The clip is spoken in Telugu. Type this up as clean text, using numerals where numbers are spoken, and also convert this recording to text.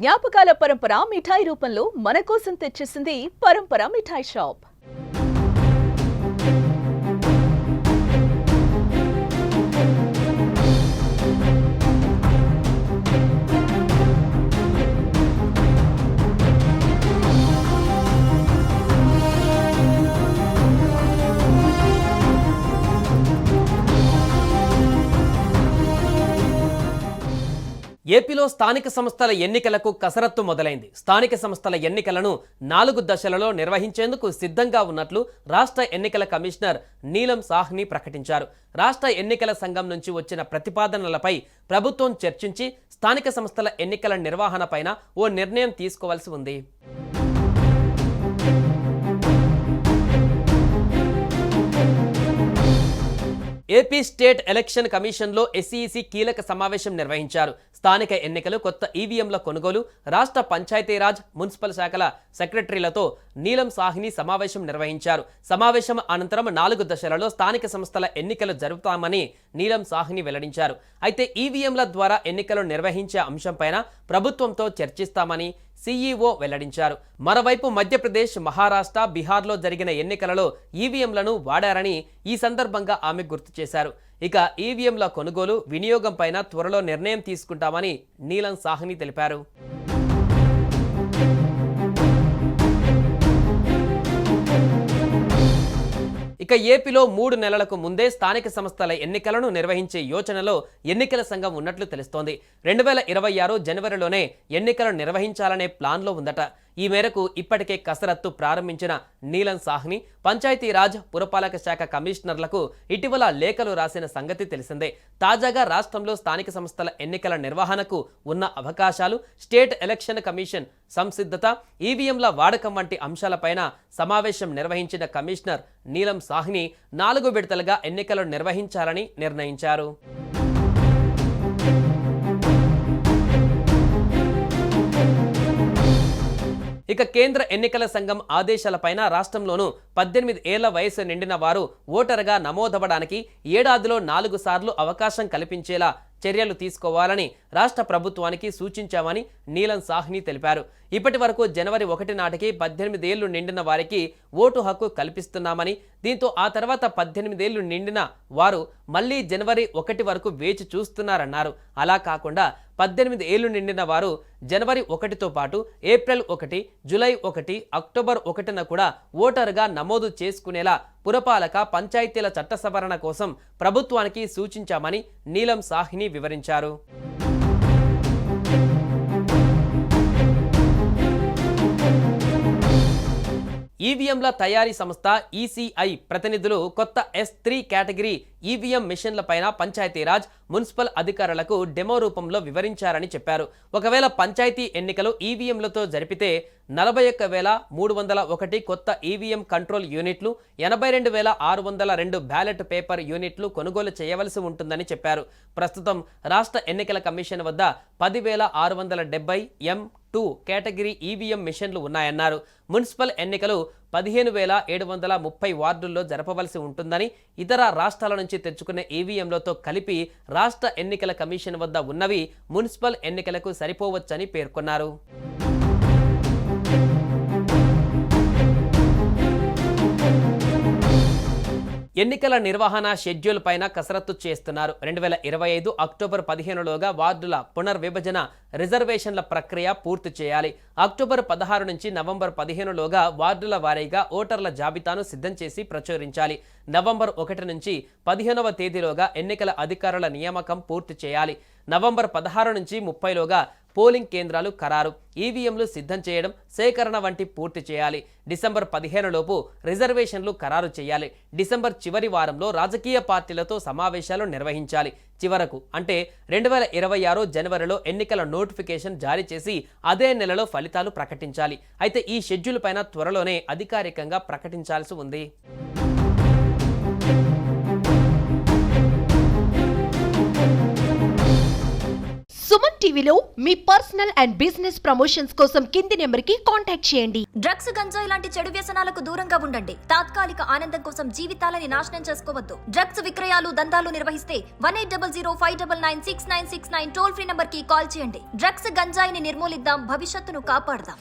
జ్ఞాపకాల పరంపర మిఠాయి రూపంలో మన కోసం తెచ్చేసింది పరంపర మిఠాయి షాప్. ఏపీలో స్థానిక సంస్థల ఎన్నికలకు కసరత్తు మొదలైంది. స్థానిక సంస్థల ఎన్నికలను 4 దశలలో నిర్వహించేందుకు సిద్ధంగా ఉన్నట్లు రాష్ట్ర ఎన్నికల కమిషనర్ నీలం సాహ్ని ప్రకటించారు. రాష్ట్ర ఎన్నికల సంఘం నుంచి వచ్చిన ప్రతిపాదనలపై ప్రభుత్వం చర్చించి స్థానిక సంస్థల ఎన్నికల నిర్వహణపైన ఓ నిర్ణయం తీసుకోవాల్సి ఉంది. ఏపీ స్టేట్ ఎలక్షన్ కమిషన్లో ఎస్ఈసి కీలక సమావేశం నిర్వహించారు. స్థానిక ఎన్నికలు, కొత్త ఈవీఎంల కొనుగోలు, రాష్ట్ర పంచాయతీరాజ్, మున్సిపల్ శాఖల సెక్రటరీలతో నీలం సాహ్ని సమావేశం నిర్వహించారు. సమావేశం అనంతరం 4 దశలలో స్థానిక సంస్థల ఎన్నికలు జరుపుతామని నీలం సాహ్ని వెల్లడించారు. అయితే ఈవీఎంల ద్వారా ఎన్నికలు నిర్వహించే అంశంపైన ప్రభుత్వంతో చర్చిస్తామని సీఈఓ వెల్లడించారు. మరోవైపు మధ్యప్రదేశ్, మహారాష్ట్ర, బీహార్లో జరిగిన ఎన్నికలలో ఈవీఎంలను వాడారని ఈ సందర్భంగా ఆమె గుర్తు చేశారు. ఇక ఈవీఎంల కొనుగోలు, వినియోగంపైన త్వరలో నిర్ణయం తీసుకుంటామని నీలం సాహ్ని తెలిపారు. ఇక ఏపీలో 3 నెలలకు ముందే స్థానిక సంస్థల ఎన్నికలను నిర్వహించే యోచనలో ఎన్నికల సంఘం ఉన్నట్లు తెలుస్తోంది. 2026 జనవరిలోనే ఎన్నికలు నిర్వహించాలనే ప్లాన్లో ఉందట. ఈ మేరకు ఇప్పటికే కసరత్తు ప్రారంభించిన నీలం సాహ్ని పంచాయతీరాజ్, పురపాలక శాఖ కమిషనర్లకు ఇటీవల లేఖలు రాసిన సంగతి తెలిసిందే. తాజాగా రాష్ట్రంలో స్థానిక సంస్థల ఎన్నికల నిర్వహణకు ఉన్న అవకాశాలు, స్టేట్ ఎలక్షన్ కమిషన్ సంసిద్ధత, ఈవీఎంల వాడకం వంటి అంశాలపైన సమావేశం నిర్వహించిన కమిషనర్ నీలం సాహ్ని 4 విడతలుగా ఎన్నికలు నిర్వహించాలని నిర్ణయించారు. ఇక కేంద్ర ఎన్నికల సంఘం ఆదేశాలపైన రాష్ట్రంలోనూ 18 ఏళ్ల వయసు నిండిన వారు ఓటరుగా నమోదవడానికి ఏడాదిలో 4 సార్లు అవకాశం కల్పించేలా చర్యలు తీసుకోవాలని రాష్ట్ర ప్రభుత్వానికి సూచించామని నీలం సాహ్ని తెలిపారు. ఇప్పటి వరకు జనవరి 1 నాటికి 18 ఏళ్లు నిండిన వారికి ఓటు హక్కు కల్పిస్తున్నామని, దీంతో ఆ తర్వాత 18 ఏళ్లు నిండిన వారు మళ్లీ జనవరి 1 వరకు వేచి చూస్తున్నారన్నారు. అలా కాకుండా 18 ఏళ్లు నిండిన వారు జనవరి 1తో పాటు ఏప్రిల్ 1, జూలై 1, అక్టోబర్ 1న కూడా ఓటరుగా నమోదు చేసుకునేలా పురపాలక, పంచాయతీల చట్ట సవరణ కోసం ప్రభుత్వానికి సూచించామని నీలం సాహ్ని వివరించారు. ఈవీఎంల తయారీ సంస్థ ఈసీఐ ప్రతినిధులు కొత్త S3 కేటగిరీ ఈవీఎం మిషన్లపైన పంచాయతీరాజ్, మున్సిపల్ అధికారులకు డెమో రూపంలో వివరించారని చెప్పారు. ఒకవేళ పంచాయతీ ఎన్నికలు ఈవీఎంలతో జరిపితే 41,301 కొత్త ఈవీఎం కంట్రోల్ యూనిట్లు, 82,602 బ్యాలెట్ పేపర్ యూనిట్లు కొనుగోలు చేయవలసి ఉంటుందని చెప్పారు. ప్రస్తుతం రాష్ట్ర ఎన్నికల కమిషన్ వద్ద 10,670 M2 కేటగిరీ ఈవీఎం మిషన్లు ఉన్నాయన్నారు. మున్సిపల్ ఎన్నికలు 15,730 వార్డుల్లో జరపవలసి ఉంటుందని, ఇతర రాష్ట్రాల నుంచి తెచ్చుకునే ఈవీఎంలతో కలిపి రాష్ట్ర ఎన్నికల కమిషన్ వద్ద ఉన్నవి మున్సిపల్ ఎన్నికలకు సరిపోవచ్చని పేర్కొన్నారు. ఎన్నికల నిర్వహణ షెడ్యూల్ పైన కసరత్తు చేస్తున్నారు. 2025 అక్టోబర్ 15లోగా వార్డుల పునర్విభజన, రిజర్వేషన్ల ప్రక్రియ పూర్తి చేయాలి. అక్టోబర్ 16 నుంచి నవంబర్ 15లోగా వార్డుల వారీగా ఓటర్ల జాబితాను సిద్ధం చేసి ప్రచురించాలి. నవంబర్ 1 నుంచి 15వ తేదీలోగా ఎన్నికల అధికారుల నియామకం పూర్తి చేయాలి. నవంబర్ 16 నుంచి 30లోగా పోలింగ్ కేంద్రాలు ఖరారు, ఈవీఎంలు సిద్ధం చేయడం, సేకరణ వంటి పూర్తి చేయాలి. డిసెంబర్ 15 లోపు రిజర్వేషన్లు ఖరారు చేయాలి. డిసెంబర్ చివరి వారంలో రాజకీయ పార్టీలతో సమావేశాలు నిర్వహించాలి. చివరకు అంటే 2026 జనవరిలో ఎన్నికల నోటిఫికేషన్ జారీ చేసి అదే నెలలో ఫలితాలు ప్రకటించాలి. అయితే ఈ షెడ్యూల్ పైన త్వరలోనే అధికారికంగా ప్రకటించాల్సి ఉంది. సుమన్ టీవీలో మీ పర్సనల్ అండ్ బిజినెస్ ప్రమోషన్స్ కోసం కింది నెంబర్కి కాంటాక్ట్ చేయండి. డ్రగ్స్, గంజాయి లాంటి చెడు వ్యసనాలకు దూరంగా ఉండండి. తాత్కాలిక ఆనందం కోసం జీవితాలని నాశనం చేసుకోవద్దు. డ్రగ్స్ విక్రయాలు, దందాలు నిర్వహిస్తే 1800599699 టోల్ ఫ్రీ నంబర్ కి కాల్ చేయండి. డ్రగ్స్, గంజాయిని నిర్మూలిద్దాం, భవిష్యత్తును కాపాడదాం.